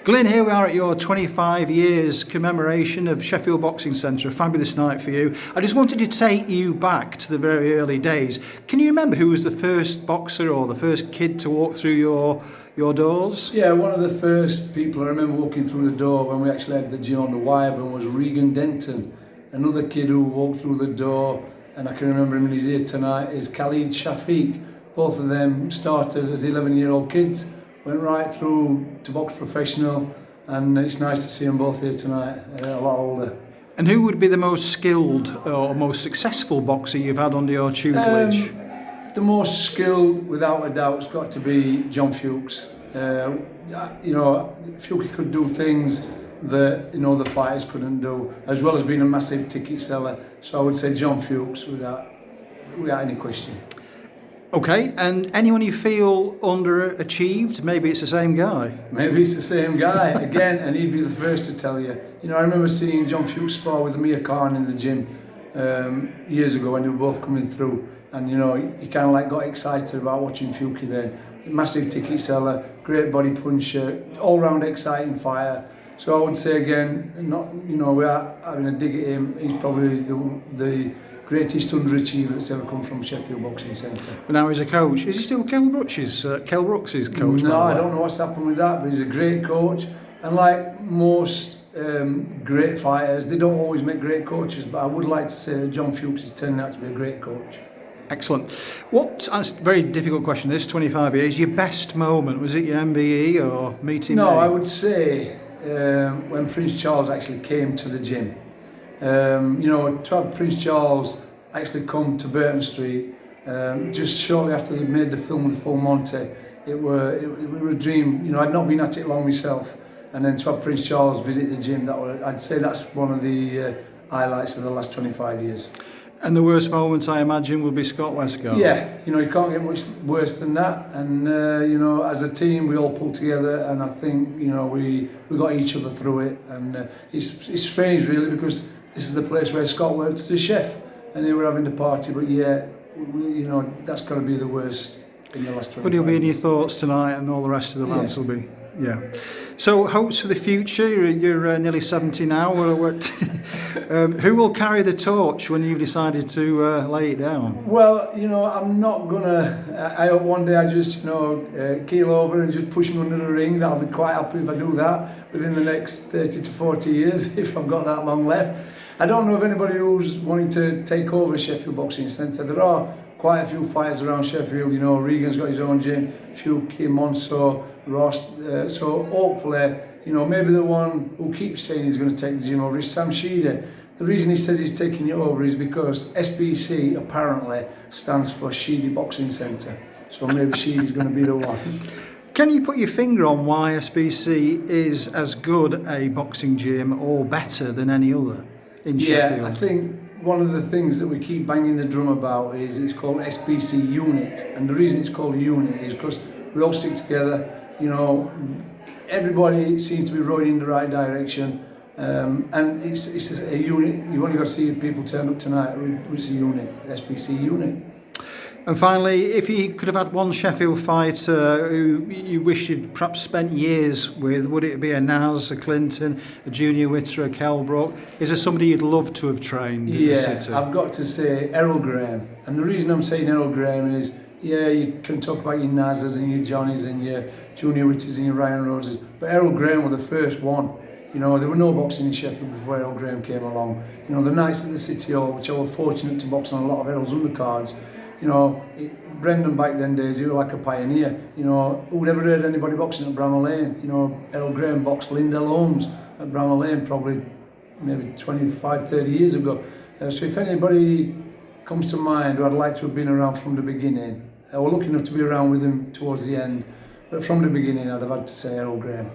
Glyn, here we are at your 25 years commemoration of Sheffield Boxing Centre, a fabulous night for you. I just wanted to take you back to the very early days. Can you remember who was the first boxer or the first kid to walk through your doors? Yeah, one of the first people I remember walking through the door when we actually had the gym on the Wireburn was Regan Denton. Another kid who walked through the door, and I can remember him and he's here tonight, is Khalid Shafiq. Both of them started as 11-year-old kids, went right through to box professional, and it's nice to see them both here tonight, a lot older. And who would be the most skilled or most successful boxer you've had under your tutelage? The most skilled, without a doubt, has got to be John Fuchs. Fuchs could do things that the fighters couldn't do, as well as being a massive ticket seller. So I would say John Fuchs without any question. Okay, and anyone you feel underachieved? Maybe it's the same guy. Maybe it's the same guy again, and he'd be the first to tell you. I remember seeing John Fuchs spar with Amir Khan in the gym years ago when they were both coming through, and he kind of like got excited about watching Fuchs then. Massive ticket seller, great body puncher, all-round exciting fighter. So I would say again, we are having a dig at him. He's probably the greatest underachiever that's ever come from Sheffield Boxing Centre. But now he's a coach. Is he still Kell Brooks' coach? No, I don't know what's happened with that, but he's a great coach. And like most great fighters, they don't always make great coaches, but I would like to say that John Fuchs is turning out to be a great coach. Excellent. That's a very difficult question, this 25 years. Your best moment, was it your MBE or meeting? No, I would say when Prince Charles actually came to the gym. To have Prince Charles actually come to Burton Street just shortly after they made the film The Full Monty, it were a dream. I'd not been at it long myself, and then to have Prince Charles visit the gym, I'd say that's one of the highlights of the last 25 years. And the worst moment, I imagine, would be Scott Westgard. Yeah, you can't get much worse than that. And as a team, we all pulled together, and I think we got each other through it. And it's strange, really, because this is the place where Scott worked as a chef, and they were having the party. But yeah, that's got to be the worst in the last 25 But he'll be in your years. thoughts tonight, and all the rest of the lads will be. Yeah. So hopes for the future. You're nearly 70 now. Who will carry the torch when you've decided to lay it down? Well, I'm not gonna. I hope one day I just, keel over and just push him under the ring. I'll be quite happy if I do that within the next 30 to 40 years, if I've got that long left. I don't know of anybody who's wanting to take over Sheffield Boxing Centre. There are quite a few fighters around Sheffield. Regan's got his own gym, Fuchs, Monso, Ross. So hopefully, maybe the one who keeps saying he's going to take the gym over is Sam Sheedy. The reason he says he's taking it over is because SBC apparently stands for Sheedy Boxing Centre. So maybe Sheedy's going to be the one. Can you put your finger on why SBC is as good a boxing gym or better than any other in Sheffield? Yeah, I think one of the things that we keep banging the drum about is it's called SBC Unit. And the reason it's called a unit is because we all stick together. Everybody seems to be rowing in the right direction, and it's a unit. You've only got to see if people turn up tonight. It's a unit, SBC Unit. And finally, if you could have had one Sheffield fighter who you wish you'd perhaps spent years with, would it be a Naz, a Clinton, a Junior Witter, a Kell Brook? Is there somebody you'd love to have trained in the city? I've got to say Errol Graham. And the reason I'm saying Errol Graham is, you can talk about your Nazes and your Johnnies and your Junior Witters and your Ryan Roses, but Errol Graham was the first one. There were no boxing in Sheffield before Errol Graham came along. The nights at the City Hall, which I was fortunate to box on a lot of Errol's undercards. Brendan back then days, he was like a pioneer. Who'd ever heard anybody boxing at Bramall Lane? Errol Graham boxed Lindell Holmes at Bramall Lane probably maybe 25, 30 years ago. So if anybody comes to mind who I'd like to have been around from the beginning, or lucky enough to be around with him towards the end, but from the beginning I'd have had to say Errol Graham.